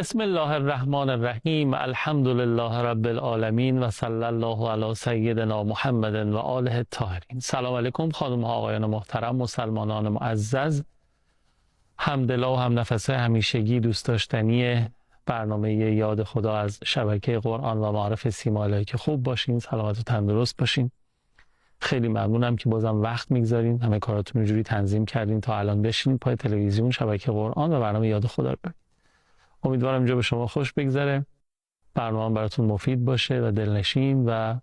بسم الله الرحمن الرحیم. الحمد لله رب العالمین و صلی الله علی سیدنا محمد و آله الطاهرین. سلام علیکم خانم ها آقایان محترم، مسلمانان معزز، همدل و هم نفسه همیشگی دوست داشتنی برنامه یاد خدا از شبکه قرآن و معارف سیما الهی که خوب باشین، سلامت و تندرست باشین. خیلی ممنونم که بازم وقت میگذارین، همه کاراتون رو جوری تنظیم کردین تا الان بشینین پای تلویزیون شبکه قرآن و برنامه یاد خدا رو ببینید. امیدوارم اینجا به شما خوش بگذره، برنامه براتون مفید باشه و دلنشین و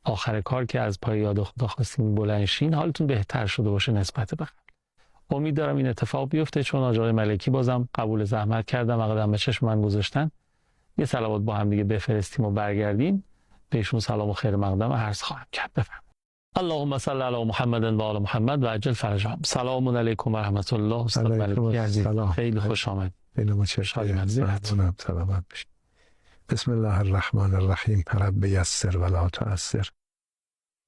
آخر کار که از پای یاد خدا خواستین بلند شین حالتون بهتر شده باشه نسبت به قبل. امید دارم این اتفاق بیفته، چون آقای ملکی بازم قبول زحمت کردم و قدم به چشم من گذاشتن. یه صلوات با هم دیگه بفرستیم و برگردیم بهشون سلام و خیر مقدم عرض خواهم کرد. بفرمایید. اللهم صل علی محمد و آل محمد و عجل فرجهم. سلام علیکم و رحمت الله. استاد ملکی عزیز، خیلی خوش آمد. خیلی متشکرم. سلامت باشید. بسم الله الرحمن الرحیم. رب یسر ولا تعسر،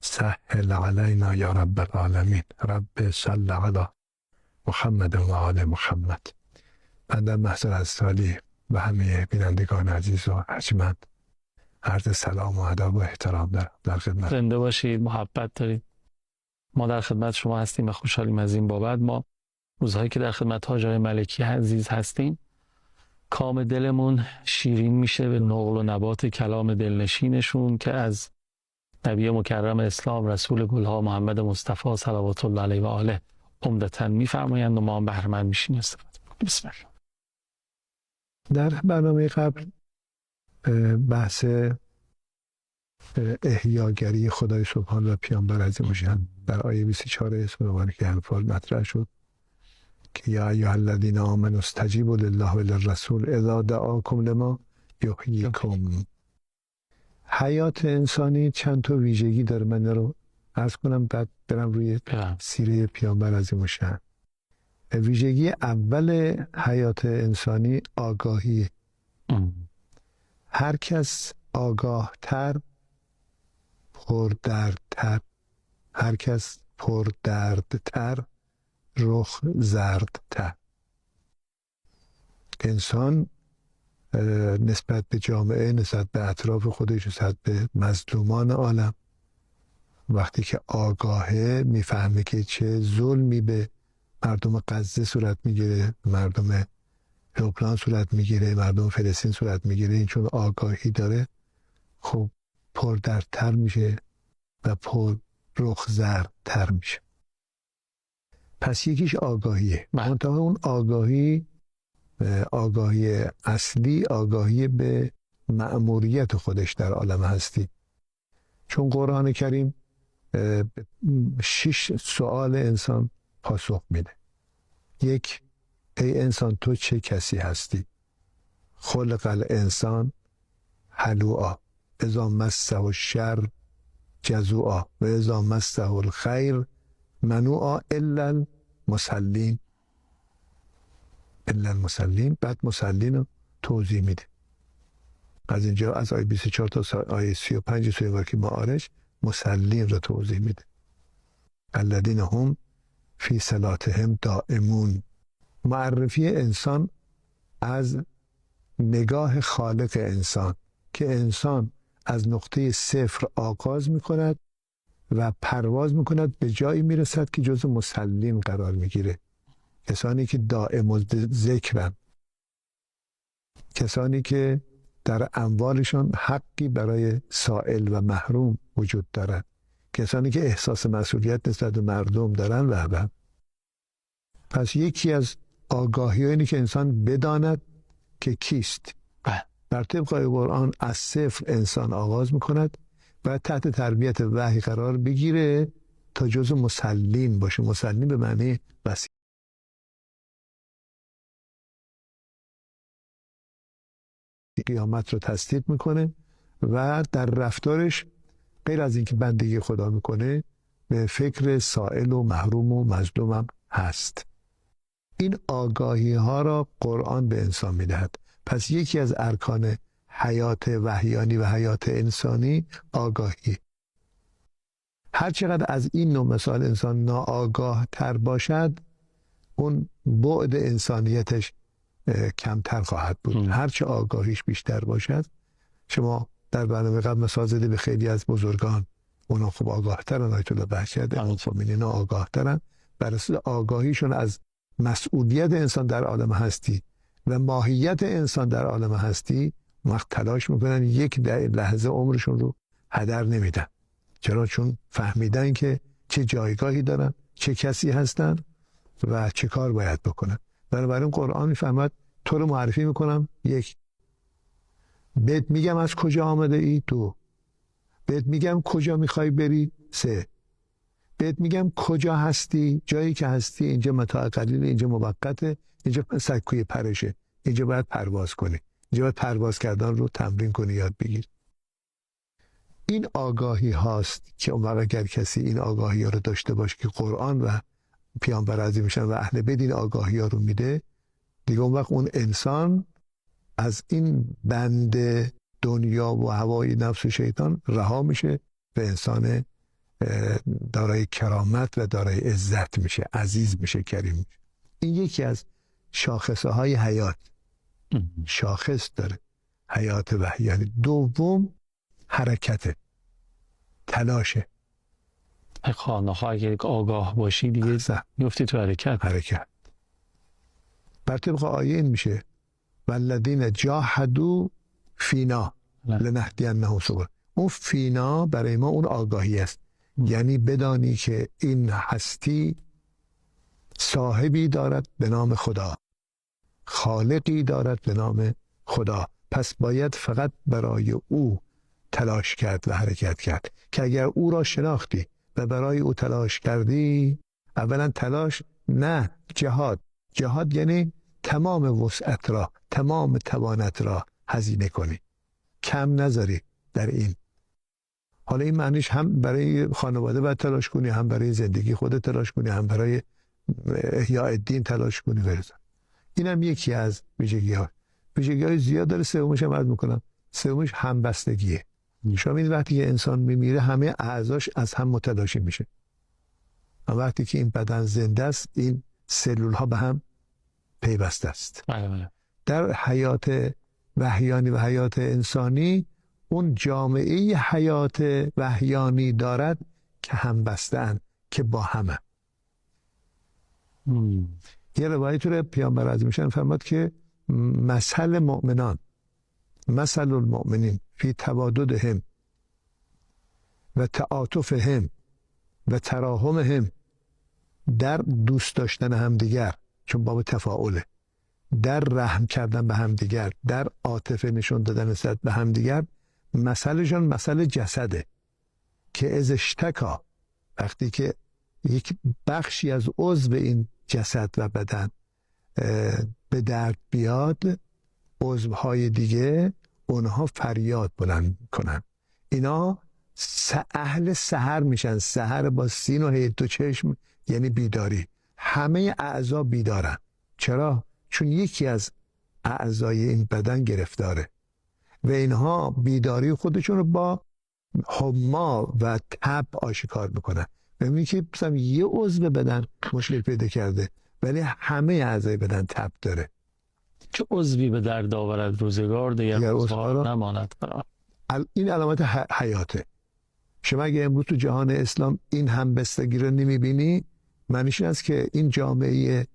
سهل علینا یا رب العالمین. رب صل علی محمد و آل محمد. بنده محضر از سالی و همه بینندگان عزیز و ارجمند عرض سلام و ادب و احترام دارم. در خدمت. زنده باشید، محبت دارید. ما در خدمت شما هستیم و خوشحالیم از این بابت. ما روزهایی که در خدمت حاج آقای ملکی عزیز هستیم کام دلمون شیرین میشه به نقل و نبات کلام دلنشینشون که از نبی مکرم اسلام رسول گلها محمد مصطفی صلوات الله علیه و آله عمدتاً میفرمایند و ما هم بهره مند میشیم استفاده کنیم. بسم الله. در برنامه قبل بحث احیاگری خدای سبحان و پیامبر عظیم شأن در آیه 24 اسم مبارک انفال مطرح شد که یا ایها الذین آمنوا استجیبوا لله و للرسول اذا دعاکم لما یحییکم. حیات انسانی چند تا ویژگی داره. من رو عرض کنم بعد برم روی سیره پیامبر عظیم شأن. ویژگی اول حیات انسانی آگاهی. هر کس آگاه تر پردردتر، هر کس پردردتر رخ زردتر. انسان نسبت به جامعه، نسبت به اطراف خودش، نسبت به مظلومان عالم وقتی که آگاهه میفهمه که چه ظلمی به مردم غزه صورت میگیره، مردم لبنان صورت میگیره، مردم فلسطین صورت میگیره، این چون آگاهی داره خب پردردتر میشه و پر رخ زردتر میشه. پس یکیش آگاهیه. منتها اون آگاهی اصلی آگاهی به مأموریت خودش در عالم هستی. چون قرآن کریم 6 سوال انسان پاسخ میده. یک، ای انسان تو چه کسی هستی؟ خلق الانسان هلوعا اذا مسه الشر جزوعا و اذا مسه الخیر منوعا الا المصلین. الا المصلین. بعد مصلین رو توضیح میده. از اینجا از آیه 24 تا آیه 35 سوره معارج مصلین رو توضیح میده. الذین هم فی صلاتهم دائمون. معرفی انسان از نگاه خالق انسان که انسان از نقطه صفر آغاز میکند و پرواز میکند به جایی میرسد که جزو مسلین قرار میگیره. کسانی که دائم ذکرن، کسانی که در اموالشان حقی برای سائل و محروم وجود دارد، کسانی که احساس مسئولیت نسبت به مردم دارن و پس یکی از آگاهی اینه که انسان بداند که کیست. در طبق قرآن از صفر انسان آغاز میکند و تحت تربیت وحی قرار بگیره تا جزو مسلین باشه. مسلین به معنی وسیع. قیامت رو تصدیق میکنه و در رفتارش غیر از اینکه بندگی خدا میکنه به فکر سائل و محروم و مظلوم هم هست. این آگاهی ها را قرآن به انسان میدهد. پس یکی از ارکان حیات وحیانی و حیات انسانی آگاهی. هر چقدر از این نوع مثال انسان ناآگاه تر باشد اون بعد انسانیتش کمتر خواهد بود. هرچه آگاهیش بیشتر باشد، شما در برنامه قبل مثال زدی به خیلی از بزرگان، اونا خب آگاه ترن، آیت الله بهجت، خمینی آگاه ترن، بر اساس آگاهیشون از مسئولیت انسان در عالم هستی و ماهیت انسان در عالم هستی، وقت تلاش میکنن یک لحظه عمرشون رو هدر نمیدن. چرا؟ چون فهمیدن که چه جایگاهی دارن، چه کسی هستن و چه کار باید بکنن. بنابراین قرآن میفهمد تو رو معرفی میکنم، یک، بهت میگم از کجا آمده ای، دو، بهت میگم کجا میخوای بری، سه، بهت میگم کجا هستی، جایی که هستی اینجا متاع قلیل، اینجا موقته، اینجا سکوی پرشه، اینجا باید پرواز کنی، اینجا باید پرواز کردن رو تمرین کنی، یاد بگیر. این آگاهی هاست که اون وقت اگر کسی این آگاهی ها رو داشته باشه که قرآن و پیامبر عظیمشان و اهل بیت این آگاهی ها رو میده، دیگه اون وقت اون انسان از این بند دنیا و هوای نفس و شیطان رها میشه و انسان دارای کرامت و دارای عزت میشه، عزیز میشه، کریم میشه. این یکی از شاخصه های حیات، شاخص داره حیات وحیانی. دوم حرکته، تلاشه. خانه اگه آگاه باشی دیگه میفتی تو حرکت. بر طبق آیه این میشه والذین جاهدوا فینا لنهدینهم سبلنا. اون فینا برای ما اون آگاهی است. یعنی بدانی که این هستی صاحبی دارد به نام خدا، خالقی دارد به نام خدا، پس باید فقط برای او تلاش کرد و حرکت کرد. که اگر او را شناختی و برای او تلاش کردی، اولا تلاش نه جهاد یعنی تمام وسعت را، تمام توانت را هزینه کنی، کم نذاری در این. حالا این معنیش هم برای خانواده باید تلاش کنی، هم برای زندگی خودت تلاش کنی، هم برای احیاء الدین تلاش کنی برسن. این هم یکی از ویژگی‌های زیاد داره. سومش هم عرض میکنم، سومش همبستگیه. شما این وقتی که انسان میمیره همه اعضاش از هم متلاشی میشه. و وقتی که این بدن زنده است، این سلول ها به هم پیوسته است. در حیات وحیانی و حیات انسانی، اون جامعه حیات وحیانی دارد که هم بستن، که با همه. یه روایت رو پیامبر عظیمشان فرمود که مثل المؤمنین فی تواددهم و تعاطفهم و تراحمهم، در دوست داشتن همدیگر، چون باب تفاعله، در رحم کردن به همدیگر، در عاطفه نشون دادن نسبت به همدیگر، مثلشون مثل جسده که از اشتکا، وقتی که یک بخشی از عضو این جسد و بدن به درد بیاد، عضوهای دیگه اونها فریاد بلند کنن. اینا اهل سحر میشن. سحر با سین و هی دو چشم یعنی بیداری. همه اعضا بیدارن. چرا؟ چون یکی از اعضای این بدن گرفتاره و اینها بیداری خودشون رو با حما و تب آشکار میکنن. ببینید که مثلا یه عضو بدن مشکل پیدا کرده ولی همه اعضای بدن تب داره. چه عضوی به درد آورد روزگار دیگر عضوها نماند. این علامت حیاته. شما اگه امروز تو جهان اسلام این همبستگی رو نمیبینی، معنیش این است که این جامعه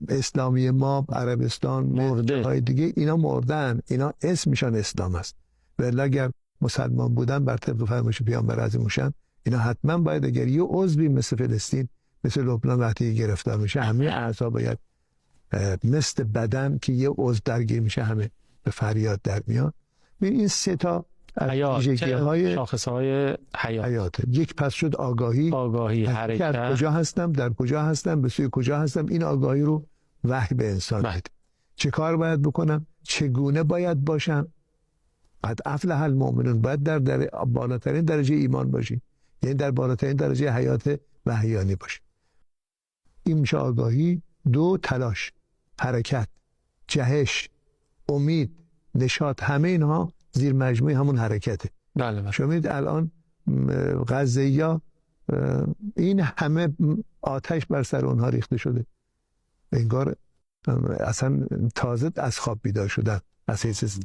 اسلامی ما، عربستان، مرده های دیگه، اینا مردن. اینا اسمشان اسلام است. ولی اگر مسلمان بودن بر طبق فرمایش پیامبر عظیم‌الشان، اینا حتما باید، اگر یه عضوی مثل فلسطین، مثل لبنان وقتی گرفتار میشه، همه اعضا باید مثل بدن که یه عضو درگیر میشه همه به فریاد در میان. این سه تا ویژگی‌های شاخص‌های حیات. یک پس شد آگاهی، حرکت، کجا هستم، در کجا هستم، به سوی کجا هستم. این آگاهی رو وحی به انسان میده. چه کار باید بکنم، چگونه باید باشم. قد افلح المؤمنون، باید در بالاترین درجه ایمان باشی، یعنی در بالاترین درجه حیات وحیانی باشی. این میشه آگاهی. دو، تلاش، حرکت، جهش، امید، نشاط، همه اینها زیر مجموعه همون حرکته. بله. شما میدید الان غزه‌یا این همه آتش بر سر اونها ریخته شده، انگار اصلا تازه از خواب بیدار شدن از حیث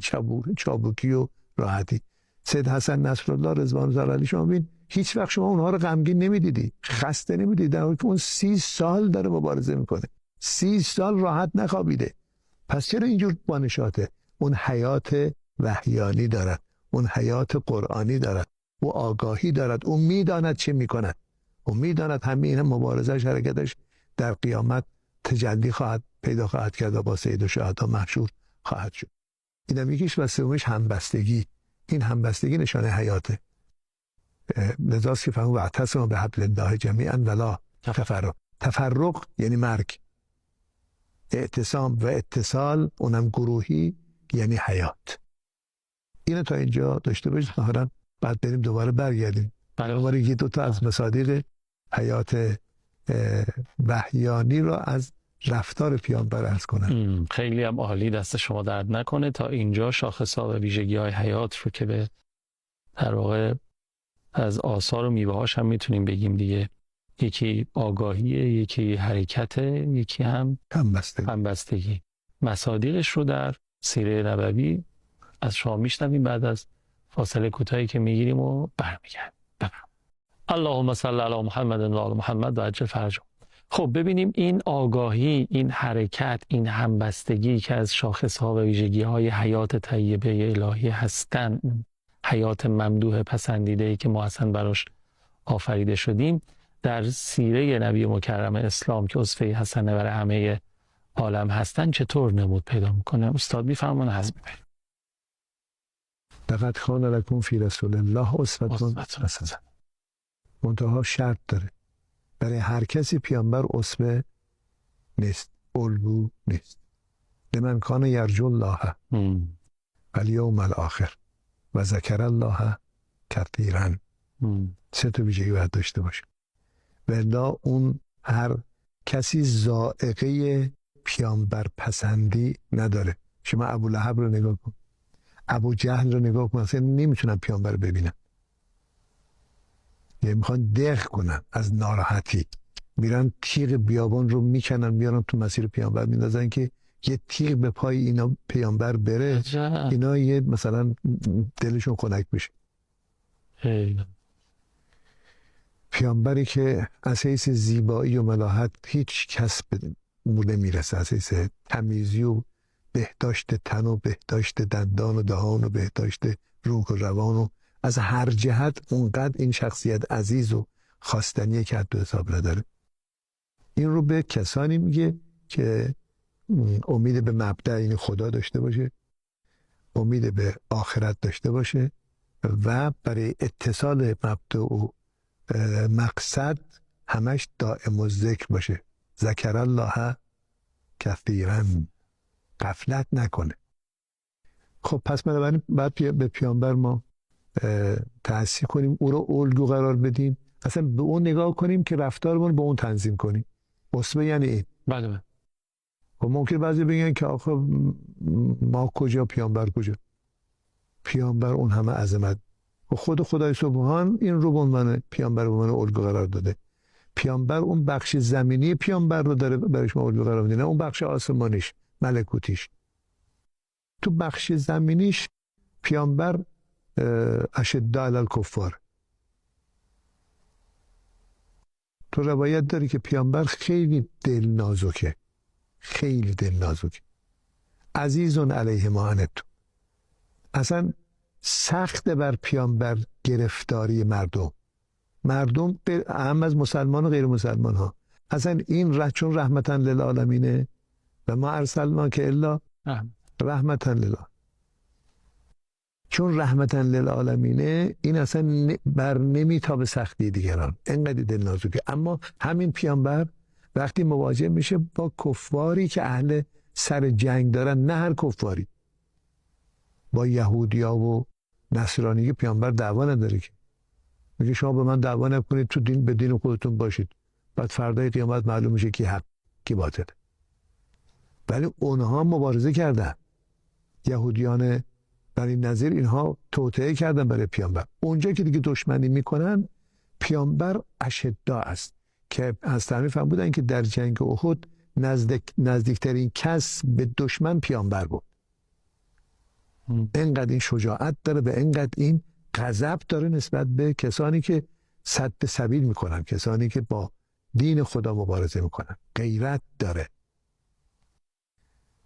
چابوکی و راحتی. سید حسن نصرالله رضوان الله علیه شما ببین هیچ وقت شما اونها رو غمگین نمیدیدی، خسته نمیدیدی، در حالی که اون 30 سال داره مبارزه میکنه، 30 سال راحت نخوابیده. پس چرا اینجور بانشاته؟ اون حیات وحیانی دارد، اون حیات قرآنی دارد، او آگاهی دارد، او میداند چه میکند، او میداند همه این مبارزش حرکتش در قیامت تجلی پیدا خواهد کرد و با سید الشهدا محشور خواهد شد. اینم یکیش. و سومش همبستگی. این همبستگی نشانه حیاته. لذاست که فهمو واعتصموا بحبل الله جمیعا ولا تفرق. تفرق یعنی مرگ. اعتصام و اتصال اونم گروهی یعنی حیات. اینو تا اینجا داشته باشید. ظاهرا بعد بریم دوباره برگردیم. دوباره یکی دو تا از مصادیق حیات وحیانی را از رفتار پیامبر عرض کنم. خیلی هم عالی، دست شما درد نکنه. تا اینجا شاخص‌ها و ویژگی‌های حیات رو که به در واقع از آثار و میوه‌هاش هم میتونیم بگیم دیگه. یکی آگاهیه، یکی حرکته، یکی هم همبستگی. مصادیقش رو در سیره نبوی از شما میشنویم بعد از فاصله کوتاهی که میگیریم و برمیگردیم. اللهم صل علی محمد و آل محمد و عجل فرجهم. خب ببینیم این آگاهی، این حرکت، این همبستگی که از شاخص‌ها و ویژگی‌های حیات طیبه الهی هستن، حیات ممدوح پسندیده‌ای که ما اصلا براش آفریده شدیم، در سیره نبی مکرم اسلام که اسوه حسنه برای همه عالم هستن چطور نمود پیدا میکنه؟ استاد میفرمان حسب ببریم. لقد کان لکم فی رسول الله اسوة حسنة. منتها شرط داره، برای هر کسی پیامبر اسوه نیست، الگو نیست. لمن کان یرجو الله والیوم الاخر و ذکر الله کثیرا. 3 تا ویژگی باید داشته باشه. ولی اون هر کسی ذائقه پیامبر پسندی نداره. شما ابو لهب رو نگاه کن، ابو جهل رو نگاه کن، اصلا نمیتونن پیامبر رو ببینن، یعنی میخوان دق کنن از ناراحتی، میرن تیغ بیابان رو میکنن میارن تو مسیر پیامبر میندازن که یه تیغ به پای اینا پیامبر بره، اینا یه مثلا دلشون خنک بشه. پیامبری که از حیث زیبایی و ملاحت هیچ کس به او نمیرسه، از حیث تمیزی و بهداشت تن و بهداشت دندان و دهان و بهداشت روح و روان و از هر جهت اونقدر این شخصیت عزیز و خواستنیه که حد و حساب نداره. این رو به کسانی میگه که امید به مبدأ این خدا داشته باشه، امید به آخرت داشته باشه و برای اتصال مبدأ و مقصد همش دائم الذکر باشه. ذکر الله کثیرا، غفلت نکنه. خب پس بنابراین بعد به پیامبر ما تأسیس کنیم، او رو الگو قرار بدیم، اصلا به اون نگاه کنیم که رفتارمون با اون تنظیم کنیم. اسوه یعنی این. بله. خب ممکن بعضی بگن که آخه ما کجا پیامبر کجا؟ پیامبر اون همه عظمت، خود خدای سبحان این رو به عنوان پیامبر به عنوان الگو قرار داده. پیامبر اون بخش زمینی پیامبر رو داره برای شما الگو قرار میده، نه اون بخش آسمانیش ملکوتیش. تو بخش زمینیش پیامبر اشد علی الکفار. تو روایت داری که پیامبر خیلی دل نازکه، خیلی دل نازکه، عزیزون علیه ما عنتم. اصلا سخت بر پیامبر گرفتاری مردم اهم از مسلمان و غیر مسلمان ها. اصلا این چون رحمتا للعالمینه و ما ارسلناک الا رحمتا للعالمین، چون رحمتا للعالمینه این اصلا بر نمیتابه سختی دیگران، انقدر دل نازکه. اما همین پیامبر وقتی مواجه میشه با کفاری که اهل سر جنگ دارن، نه هر کفاری، با یهودیا و نصرانی، پیامبر دعوا نداره که میگه شما به من دعوا نکنید، تو دین به دین خودتون باشید، بعد فردای قیامت معلوم میشه کی حق کی باطل. ولی اونها مبارزه کردن، یهودیان برای نظیر اینها توطئه کردن برای پیامبر. اونجا که دیگه دشمنی میکنن پیامبر اشدا است که از تعریف هم بودن که در جنگ احد نزدیکترین کس به دشمن پیامبر بود. اینقدر این شجاعت داره، به اینقدر این غضب داره نسبت به کسانی که سد سبیل میکنن، کسانی که با دین خدا مبارزه میکنن. غیرت داره.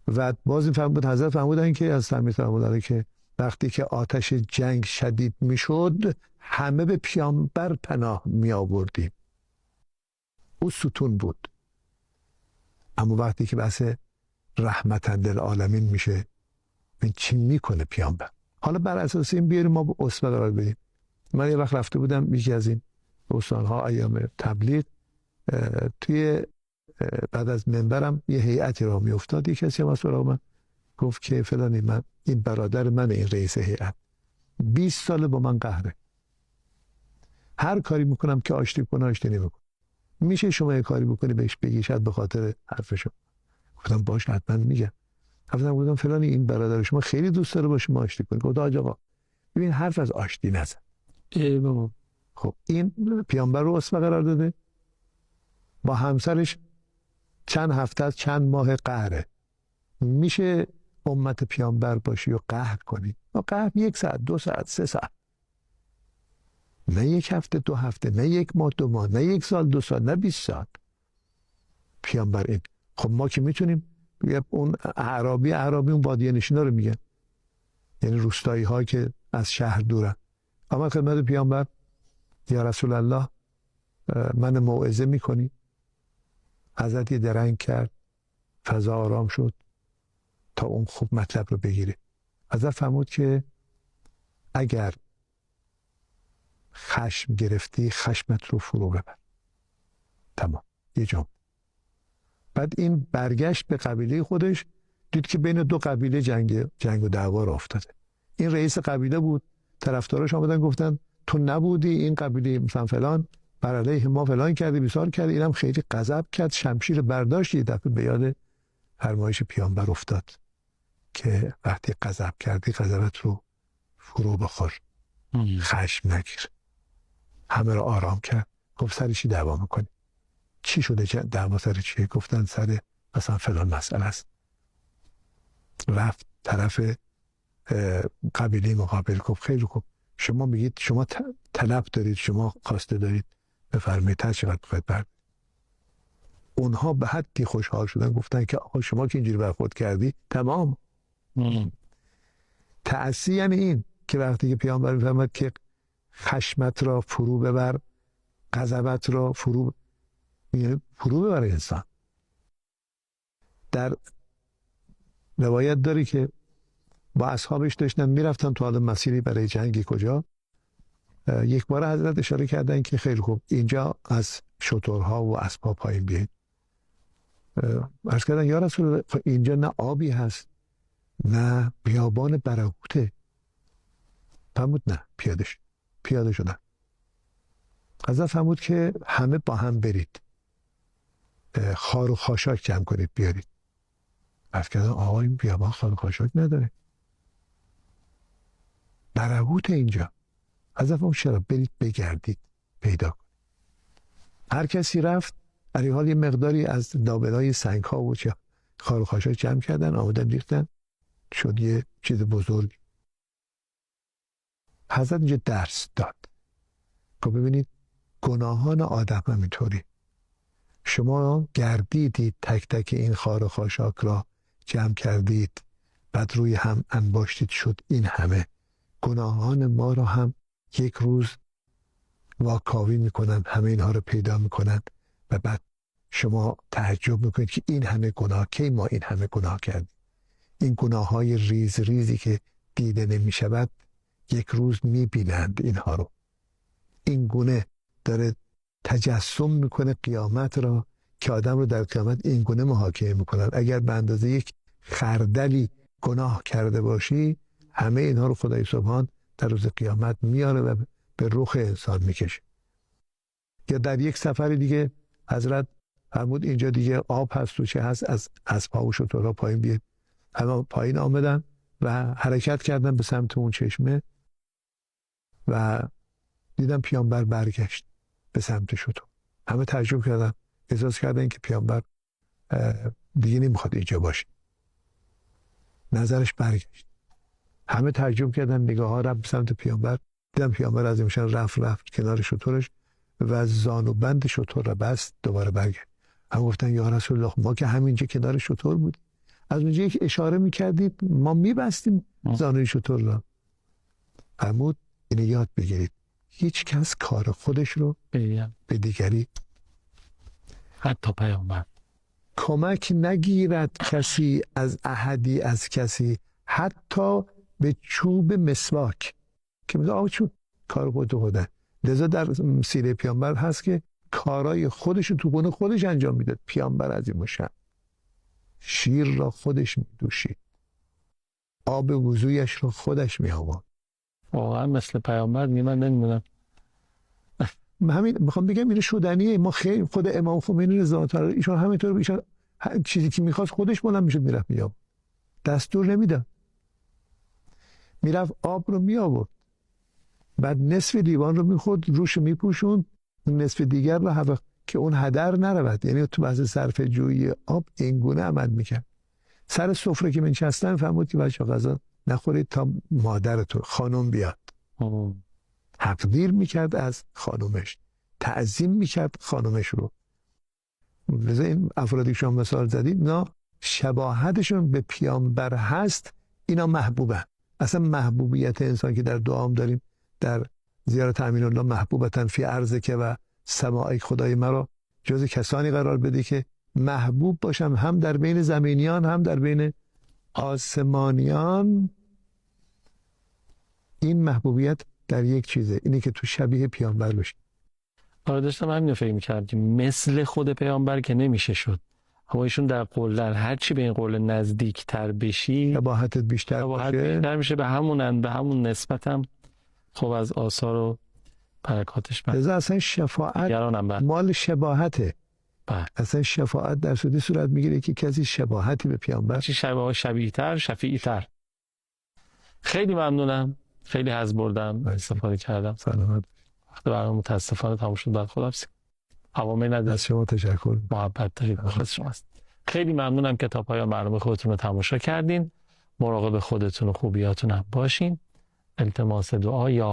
و باز این حضرت فرمودن که از تعمیر فرمودن که وقتی که آتش جنگ شدید میشد همه به پیامبر پناه می آوردیم. او ستون بود. اما وقتی که بحث رحمتاً للعالمین میشه، این چی میکنه پیامبر؟ حالا بر اساس این بیاریم ما به اسوه قرار بدیم. من یه وقت رفته بودم یکی از این استانها ایام تبلیغ، توی بعد از منبرم یه هیئتی را میافتاد، یه کسی هم از من گفت که فلانی، من این برادر من، این رئیس هیئت 20 ساله با من قهره، هر کاری میکنم که آشتی کنه آشتی نمیکنه، میشه شما یه کاری بکنی بهش بگی شاید به خاطر حرفشو. گفتم باش حتما میگم. گفتم فلانی این برادر شما خیلی دوست داره با شما آشتی کنه. گفت آقا ببین حرف از آشتی نزن. بابا خب این پیامبر رو اسوه قرار داده، با همسرش چند هفته از چند ماه قهره، میشه امت پیامبر باشی و قهر کنی؟ و قهر 1 ساعت 2 ساعت 3 ساعت، نه 1 هفته 2 هفته، نه 1 ماه 2 ماه، نه 1 سال 2 سال، نه 20 سال. پیامبر این. خب ما که میتونیم اون اعرابی اون بادیه نشینا رو میگن، یعنی روستایی ها که از شهر دورن، اما خدمت پیامبر یا رسول الله من موعظه میکنی؟ حضرت یه درنگ کرد، فضا آرام شد تا اون خوب مطلب رو بگیره. حضرت فرمود که اگر خشم گرفتی خشمت رو فرو ببر. تمام. یه جمله. بعد این برگشت به قبیله خودش، دید که بین 2 قبیله جنگ و دعوا را افتاده. این رئیس قبیله بود، طرفداراش آمدن گفتن تو نبودی، این قبیله مثلا فلان بر علیه ما فلان کردی، بیسار کردی. اینم خیلی غضب کرد، شمشیر برداشت، یه دفعه به یاد فرمایش پیامبر افتاد که وقتی غضب کردی غضبت رو فرو بخور، خشم نگیر. همه رو آرام کرد. گفت سر چی دعوا میکنی؟ چی شده؟ دعوا سر چیه؟ گفتن سر مثلا فلان مسئله است. رفت طرف قبیله مقابل، گفت خیلی خوب، شما میگید شما طلب دارید، شما خواسته دارید، بفرمایید هر چقدر بخواید برد. اونها به حدی خوشحال شدن، گفتن که آقا شما که اینجوری برخورد کردی تمام. تأسی یعنی این که وقتی که پیامبر میفرماد که خشمت را فرو ببر، غضبت را فرو ببر انسان. در روایت داری که با اصحابش داشتن میرفتن تو حال مسیری برای جنگی کجا، یک بار حضرت اشاره کردن که خیلی خوب اینجا از شترها و اسباب پایین بیایید. عرض کردن یا رسول الله اینجا نه آبی هست نه بیابان برهوته. فرمود نه، پیاده شدن. حضرت فرمود که همه با هم برید، خار و خاشاک جمع کنید بیارید. عرض کردن آقا این بیابان خار و خاشاک نداره، برهوته اینجا. حضرت فرمود چرا؟ برید بگردید پیدا کنید. هر کسی رفت، در حال یه مقداری از لابلای سنگ ها و خار و خاشاک جمع کردن، آمدن ریختن، شد یه چیز بزرگ. حضرت اینجا درس داد که ببینید گناهان آدم همینطوری. شما گردیدید تک تک این خار و خاشاک را جمع کردید، بعد روی هم انباشتید، شد این همه. گناهان ما را هم یک روز واکاوی میکنن، همه اینها رو پیدا میکنن و بعد شما تعجب میکنید که این همه گناه، کی ما این همه گناه کردیم؟ این گناه های ریز ریزی که دیده نمیشود یک روز میبینند اینها رو. این گونه داره تجسم میکنه قیامت را که آدم رو در قیامت این گونه محاکمه میکنن. اگر به اندازه یک خردلی گناه کرده باشی، همه اینها رو خدای سبحان در روز قیامت میاره و به رخ انسان میکشه. یا در یک سفر دیگه حضرت فرمود اینجا دیگه آب هست و چه هست، از پا و شترها پایین بیاد. همه پایین آمدن و حرکت کردن به سمت اون چشمه و دیدم پیامبر برگشت به سمت شتر. همه تعجب کردن، احساس کردن که پیامبر دیگه نمیخواد اینجا باشه. نظرش برگشت. همه تعجب کردن، نگاه ها رفت سمت پیامبر، دیدم پیامبر از ایشان رفت کنار شترش و زانوبند شتر را بست، دوباره برگشت. هم گفتن یا رسول الله ما که همینجا کنار شتر بودیم، از اونجایی که اشاره میکردید ما میبستیم زانوی شتر را. فرمود اینو یاد بگیرید، هیچ کس کار خودش رو به دیگری، حتی پیامبر، کمک نگیرد کسی از احدی از کسی، حتی به چوب مسواک که میگه آقا چوب کار خودن. لذا در سیره پیامبر هست که کارای خودش رو تو خونه خودش انجام میداد. پیامبر عظیم الشأن شیر را خودش میدوشید، آب وضویش رو خودش می آورد. واقعا مثل پیامبر من نمیدونم. همین میخوام بگم اینو شدنیه. ما خیلی خود امام خمینی رضی الله تعالی ایشون همینطور، ایشون چیزی که میخواست خودش بلند میشد میرفت میآورد، دستور نمیداد، میرفت آب رو می آورد، بعد نصف لیوان رو میخورد روش میپوشوند، نصف دیگر رو که اون هدر نرود. یعنی تو بحث صرفه جویی آب این گونه عمل میکرد. سر سفره که منشستن فرمود که بچه غذا نخورید تا مادرتون خانم بیاد. تقدیر میکرد از خانومش، تعظیم میکرد خانومش رو. لذا این افرادی که شما مثال زدید اینا شباهتشون به پیامبر هست، اینا محبوبه. اصلا محبوبیت انسان که در دعام داریم در زیارت امین الله محبوبتن فی ارضک و سماع خدای مرا، جز کسانی قرار بده که محبوب باشم هم در بین زمینیان هم در بین آسمانیان. این محبوبیت در یک چیزه، اینه که تو شبیه پیامبر باشی. آره داشتم همین فکر می‌کردم که مثل خود پیامبر که نمیشه شد، اما ایشون در قولن هر چی به این قول نزدیکتر بشی شباهتت بیشتر باشه، بیشتر میشه به همون نسبتم خب از آثار و برکاتش بر. لذا اصلا شفاعت مال شباهته. اصلا شفاعت در صورت میگیره که کسی شباهتی به پیامبر، چی شبیه‌تر شفیع‌تر. خیلی ممنونم، خیلی حظ بردم، استفاده کردم. سلامت. وقت برنامه متاسفانه تموم شد، بعد خداحافظی. عوامل نداشت. از شما تشکر. محبت دارید. خدا شماست. خیلی ممنونم که تا پایان برنامه خودتون رو تماشا کردین. مراقب خودتون و خوبیاتون هم باشین. التماس دعا یا